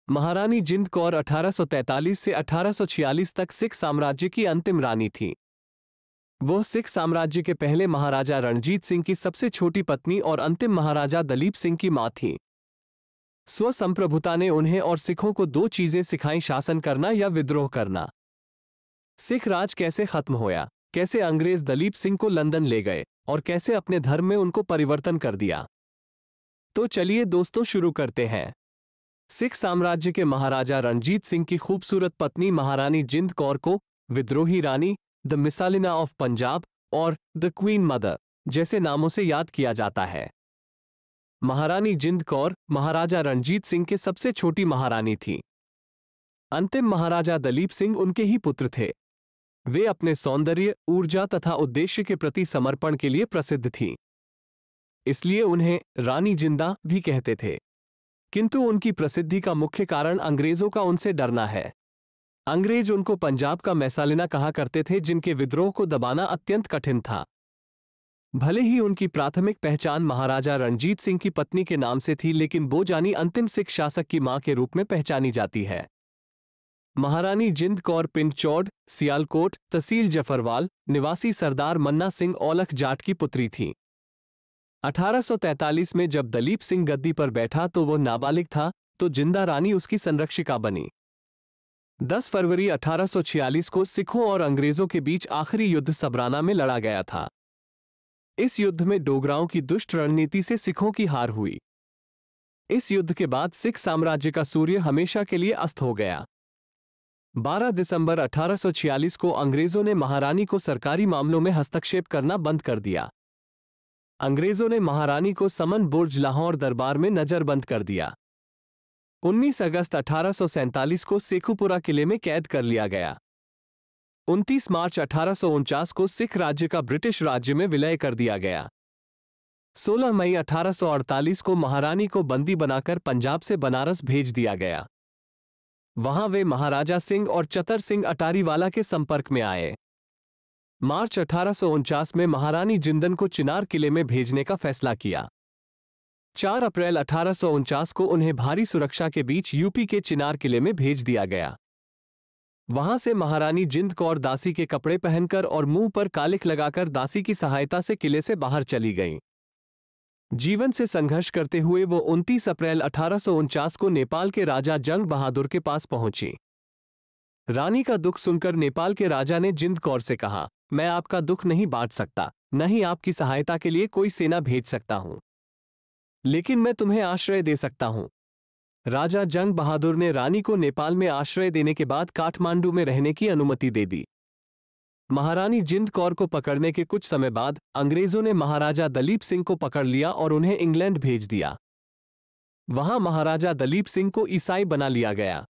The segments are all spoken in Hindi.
महारानी जिंद कौर 1843 से 1846 तक सिख साम्राज्य की अंतिम रानी थी। वो सिख साम्राज्य के पहले महाराजा रणजीत सिंह की सबसे छोटी पत्नी और अंतिम महाराजा दलीप सिंह की मां थी। स्वसंप्रभुता ने उन्हें और सिखों को दो चीजें सिखाई, शासन करना या विद्रोह करना। सिख राज कैसे खत्म होया, कैसे अंग्रेज दलीप सिंह को लंदन ले गए और कैसे अपने धर्म में उनको परिवर्तन कर दिया। तो चलिए दोस्तों शुरू करते हैं। सिख साम्राज्य के महाराजा रणजीत सिंह की खूबसूरत पत्नी महारानी जिंद कौर को विद्रोही रानी, द मिसालिना ऑफ पंजाब और द क्वीन मदर जैसे नामों से याद किया जाता है। महारानी जिंद कौर महाराजा रणजीत सिंह के सबसे छोटी महारानी थी। अंतिम महाराजा दलीप सिंह उनके ही पुत्र थे। वे अपने सौंदर्य, ऊर्जा तथा उद्देश्य के प्रति समर्पण के लिए प्रसिद्ध थीं। इसलिए उन्हें रानी जिंदा भी कहते थे। किंतु उनकी प्रसिद्धि का मुख्य कारण अंग्रेजों का उनसे डरना है। अंग्रेज उनको पंजाब का मैसालिना कहा करते थे, जिनके विद्रोह को दबाना अत्यंत कठिन था। भले ही उनकी प्राथमिक पहचान महाराजा रणजीत सिंह की पत्नी के नाम से थी, लेकिन बोजानी अंतिम सिख शासक की मां के रूप में पहचानी जाती है। महारानी जिंद कौर पिंड चौड़, सियालकोट, तहसील जफरवाल निवासी सरदार मन्ना सिंह औलख जाट की पुत्री थी। 1843 में जब दलीप सिंह गद्दी पर बैठा तो वो नाबालिग था, तो जिंदा रानी उसकी संरक्षिका बनी। 10 फरवरी 1846 को सिखों और अंग्रेजों के बीच आखिरी युद्ध सबराना में लड़ा गया था। इस युद्ध में डोगराओं की दुष्ट रणनीति से सिखों की हार हुई। इस युद्ध के बाद सिख साम्राज्य का सूर्य हमेशा के लिए अस्त हो गया। 12 दिसंबर 1846 को अंग्रेजों ने महारानी को सरकारी मामलों में हस्तक्षेप करना बंद कर दिया। अंग्रेजों ने महारानी को समन बुर्ज लाहौर दरबार में नजरबंद कर दिया। 19 अगस्त 1847 को शेखुपुरा किले में कैद कर लिया गया। 29 मार्च 1849 को सिख राज्य का ब्रिटिश राज्य में विलय कर दिया गया। 16 मई 1848 को महारानी को बंदी बनाकर पंजाब से बनारस भेज दिया गया। वहां वे महाराजा सिंह और चतर सिंह अटारीवाला के संपर्क में आए। मार्च 1849 में महारानी जिंदन को चिनार किले में भेजने का फैसला किया। 4 अप्रैल 1849 को उन्हें भारी सुरक्षा के बीच यूपी के चिनार किले में भेज दिया गया। वहां से महारानी जिंद कौर दासी के कपड़े पहनकर और मुंह पर कालिख लगाकर दासी की सहायता से किले से बाहर चली गईं। जीवन से संघर्ष करते हुए वो 29 अप्रैल 1849 को नेपाल के राजा जंग बहादुर के पास पहुंची। रानी का दुख सुनकर नेपाल के राजा ने जिंद कौर से कहा, मैं आपका दुख नहीं बांट सकता, न ही आपकी सहायता के लिए कोई सेना भेज सकता हूं, लेकिन मैं तुम्हें आश्रय दे सकता हूं। राजा जंग बहादुर ने रानी को नेपाल में आश्रय देने के बाद काठमांडू में रहने की अनुमति दे दी। महारानी जिंद कौर को पकड़ने के कुछ समय बाद अंग्रेजों ने महाराजा दलीप सिंह को पकड़ लिया और उन्हें इंग्लैंड भेज दिया। वहां महाराजा दलीप सिंह को ईसाई बना लिया गया।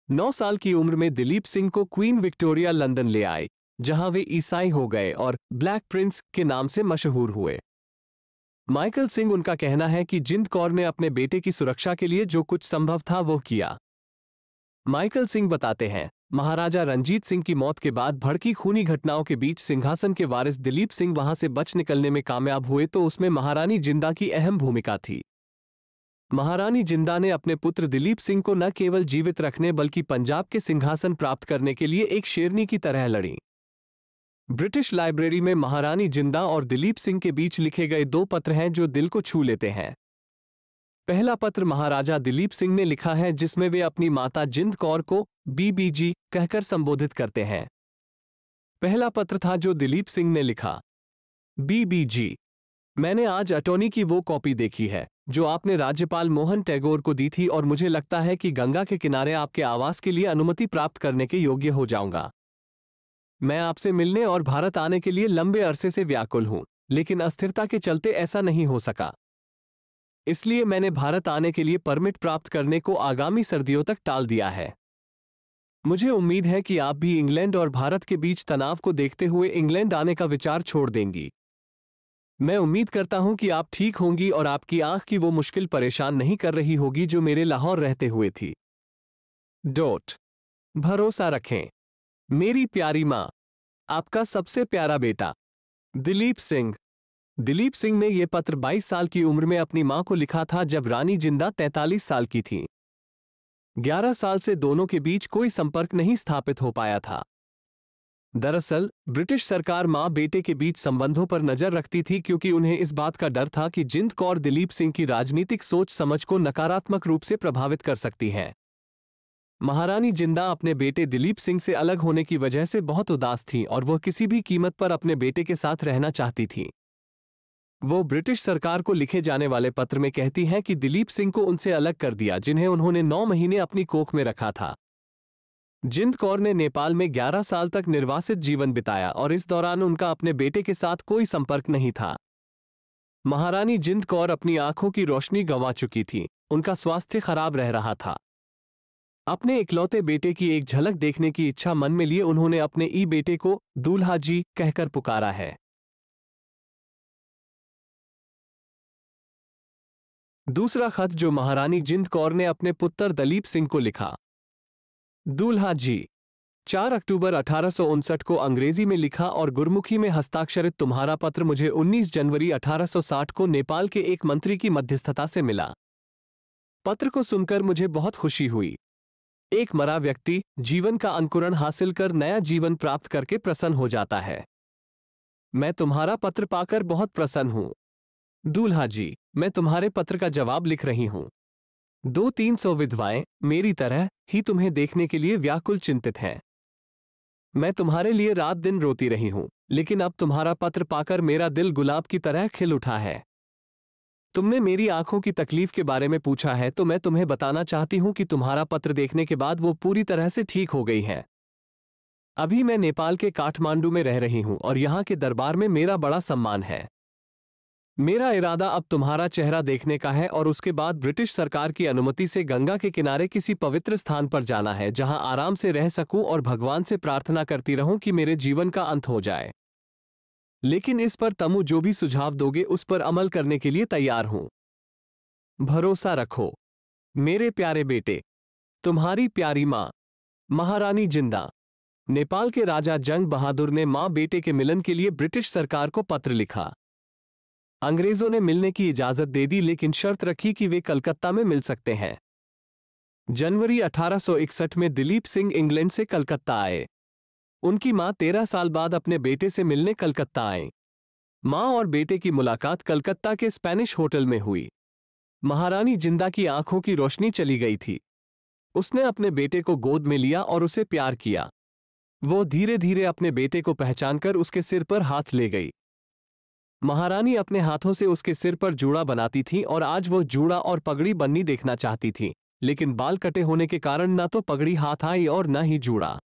9 साल की उम्र में दिलीप सिंह को क्वीन विक्टोरिया लंदन ले आए, जहां वे ईसाई हो गए और ब्लैक प्रिंस के नाम से मशहूर हुए। माइकल सिंह उनका कहना है कि जिंद कौर ने अपने बेटे की सुरक्षा के लिए जो कुछ संभव था वो किया। माइकल सिंह बताते हैं, महाराजा रणजीत सिंह की मौत के बाद भड़की खूनी घटनाओं के बीच सिंहासन के वारिस दिलीप सिंह वहां से बच निकलने में कामयाब हुए, तो उसमें महारानी जिंदा की अहम भूमिका थी। महारानी जिंदा ने अपने पुत्र दिलीप सिंह को न केवल जीवित रखने बल्कि पंजाब के सिंहासन प्राप्त करने के लिए एक शेरनी की तरह लड़ी। ब्रिटिश लाइब्रेरी में महारानी जिंदा और दिलीप सिंह के बीच लिखे गए 2 पत्र हैं जो दिल को छू लेते हैं। पहला पत्र महाराजा दिलीप सिंह ने लिखा है, जिसमें वे अपनी माता जिंद कौर को बीबीजी कहकर संबोधित करते हैं। पहला पत्र था जो दिलीप सिंह ने लिखा, बीबीजी, मैंने आज अटॉर्नी की वो कॉपी देखी है जो आपने राज्यपाल मोहन टैगोर को दी थी, और मुझे लगता है कि गंगा के किनारे आपके आवास के लिए अनुमति प्राप्त करने के योग्य हो जाऊंगा। मैं आपसे मिलने और भारत आने के लिए लंबे अरसे से व्याकुल हूं, लेकिन अस्थिरता के चलते ऐसा नहीं हो सका। इसलिए मैंने भारत आने के लिए परमिट प्राप्त करने को आगामी सर्दियों तक टाल दिया है। मुझे उम्मीद है कि आप भी इंग्लैंड और भारत के बीच तनाव को देखते हुए इंग्लैंड आने का विचार छोड़ देंगी। मैं उम्मीद करता हूं कि आप ठीक होंगी और आपकी आंख की वो मुश्किल परेशान नहीं कर रही होगी जो मेरे लाहौर रहते हुए थी। भरोसा रखें, मेरी प्यारी मां, आपका सबसे प्यारा बेटा दिलीप सिंह। दिलीप सिंह ने यह पत्र 22 साल की उम्र में अपनी मां को लिखा था, जब रानी जिंदा 43 साल की थी। 11 साल से दोनों के बीच कोई संपर्क नहीं स्थापित हो पाया था। दरअसल ब्रिटिश सरकार मां बेटे के बीच संबंधों पर नजर रखती थी क्योंकि उन्हें इस बात का डर था कि जिंद कौर दिलीप सिंह की राजनीतिक सोच समझ को नकारात्मक रूप से प्रभावित कर सकती हैं। महारानी जिंदा अपने बेटे दिलीप सिंह से अलग होने की वजह से बहुत उदास थीं और वह किसी भी कीमत पर अपने बेटे के साथ रहना चाहती थीं। वो ब्रिटिश सरकार को लिखे जाने वाले पत्र में कहती हैं कि दिलीप सिंह को उनसे अलग कर दिया, जिन्हें उन्होंने 9 महीने अपनी कोख में रखा था। जिंद कौर ने नेपाल में 11 साल तक निर्वासित जीवन बिताया और इस दौरान उनका अपने बेटे के साथ कोई संपर्क नहीं था। महारानी जिंद कौर अपनी आंखों की रोशनी गंवा चुकी थी, उनका स्वास्थ्य खराब रह रहा था। अपने इकलौते बेटे की एक झलक देखने की इच्छा मन में लिए उन्होंने अपने ई बेटे को दूल्हा जी कहकर पुकारा है। दूसरा खत जो महारानी जिंद कौर ने अपने पुत्र दलीप सिंह को लिखा। दूल्हा जी, 4 अक्टूबर 1859 को अंग्रेजी में लिखा और गुरमुखी में हस्ताक्षरित तुम्हारा पत्र मुझे 19 जनवरी 1860 को नेपाल के एक मंत्री की मध्यस्थता से मिला। पत्र को सुनकर मुझे बहुत खुशी हुई। एक मरा व्यक्ति जीवन का अंकुरण हासिल कर नया जीवन प्राप्त करके प्रसन्न हो जाता है। मैं तुम्हारा पत्र पाकर बहुत प्रसन्न हूं। दूल्हा जी, मैं तुम्हारे पत्र का जवाब लिख रही हूं। 200-300 विधवाएं मेरी तरह ही तुम्हें देखने के लिए व्याकुल चिंतित हैं। मैं तुम्हारे लिए रात दिन रोती रही हूं, लेकिन अब तुम्हारा पत्र पाकर मेरा दिल गुलाब की तरह खिल उठा है। तुमने मेरी आंखों की तकलीफ के बारे में पूछा है तो मैं तुम्हें बताना चाहती हूं कि तुम्हारा पत्र देखने के बाद वो पूरी तरह से ठीक हो गई है। अभी मैं नेपाल के काठमांडू में रह रही हूं और यहां के दरबार में मेरा बड़ा सम्मान है। मेरा इरादा अब तुम्हारा चेहरा देखने का है और उसके बाद ब्रिटिश सरकार की अनुमति से गंगा के किनारे किसी पवित्र स्थान पर जाना है जहां आराम से रह सकूं और भगवान से प्रार्थना करती रहूं कि मेरे जीवन का अंत हो जाए। लेकिन इस पर तुम जो भी सुझाव दोगे उस पर अमल करने के लिए तैयार हूं। भरोसा रखो मेरे प्यारे बेटे। तुम्हारी प्यारी मां, महारानी जिंदा। नेपाल के राजा जंग बहादुर ने मां बेटे के मिलन के लिए ब्रिटिश सरकार को पत्र लिखा। अंग्रेजों ने मिलने की इजाजत दे दी, लेकिन शर्त रखी कि वे कलकत्ता में मिल सकते हैं। जनवरी 1861 में दिलीप सिंह इंग्लैंड से कलकत्ता आए। उनकी मां 13 साल बाद अपने बेटे से मिलने कलकत्ता आए। मां और बेटे की मुलाकात कलकत्ता के स्पेनिश होटल में हुई। महारानी जिंदा की आंखों की रोशनी चली गई थी। उसने अपने बेटे को गोद में लिया और उसे प्यार किया। वो धीरे धीरे अपने बेटे को पहचानकर उसके सिर पर हाथ ले गई। महारानी अपने हाथों से उसके सिर पर जूड़ा बनाती थी और आज वो जूड़ा और पगड़ी बन्नी देखना चाहती थी, लेकिन बाल कटे होने के कारण न तो पगड़ी हाथ आई और न ही जूड़ा।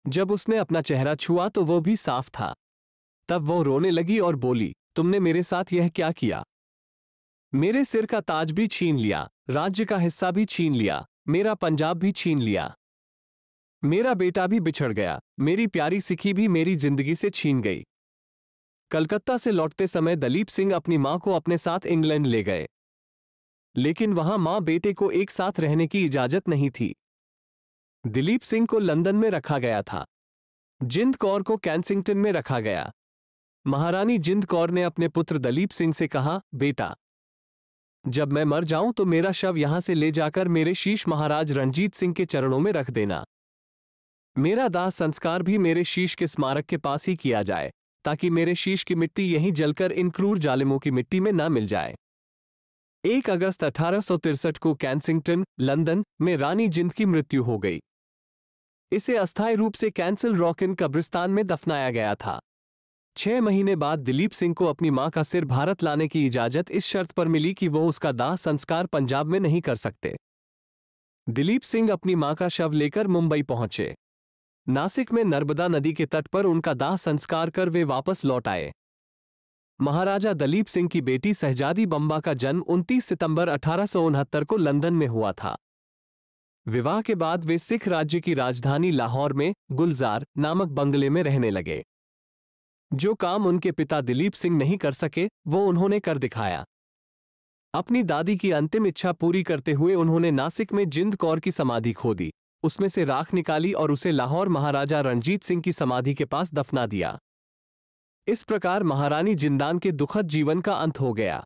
जब उसने अपना चेहरा छुआ तो वो भी साफ था। तब वो रोने लगी और बोली, तुमने मेरे साथ यह क्या किया? मेरे सिर का ताज भी छीन लिया, राज्य का हिस्सा भी छीन लिया, मेरा पंजाब भी छीन लिया। मेरा बेटा भी बिछड़ गया, मेरी प्यारी सिखी भी मेरी जिंदगी से छीन गई। कलकत्ता से लौटते समय दलीप सिंह अपनी मां को अपने साथ इंग्लैंड ले गए, लेकिन वहां मां बेटे को एक साथ रहने की इजाजत नहीं थी। दिलीप सिंह को लंदन में रखा गया था। जिंद कौर को कैंसिंगटन में रखा गया। महारानी जिंद कौर ने अपने पुत्र दलीप सिंह से कहा, बेटा, जब मैं मर जाऊं तो मेरा शव यहां से ले जाकर मेरे शीश महाराज रणजीत सिंह के चरणों में रख देना। मेरा दाह संस्कार भी मेरे शीश के स्मारक के पास ही किया जाए, ताकि मेरे शीश की मिट्टी यहीं जलकर इन क्रूर जालिमों की मिट्टी में न मिल जाए। 1 अगस्त 1863 को कैंसिंगटन, लंदन में रानी जिंद की मृत्यु हो गई। इसे अस्थायी रूप से कैंसल रॉकिन कब्रिस्तान में दफनाया गया था। 6 महीने बाद दिलीप सिंह को अपनी मां का सिर भारत लाने की इजाजत इस शर्त पर मिली कि वो उसका दाह संस्कार पंजाब में नहीं कर सकते। दिलीप सिंह अपनी मां का शव लेकर मुंबई पहुंचे। नासिक में नर्मदा नदी के तट पर उनका दाह संस्कार कर वे वापस लौट आए। महाराजा दलीप सिंह की बेटी शहजादी बम्बा का जन्म 29 सितंबर 1869 को लंदन में हुआ था। विवाह के बाद वे सिख राज्य की राजधानी लाहौर में गुलजार नामक बंगले में रहने लगे। जो काम उनके पिता दिलीप सिंह नहीं कर सके वो उन्होंने कर दिखाया। अपनी दादी की अंतिम इच्छा पूरी करते हुए उन्होंने नासिक में जिंद कौर की समाधि खोदी, उसमें से राख निकाली और उसे लाहौर महाराजा रणजीत सिंह की समाधि के पास दफना दिया। इस प्रकार महारानी जिंदान के दुखद जीवन का अंत हो गया।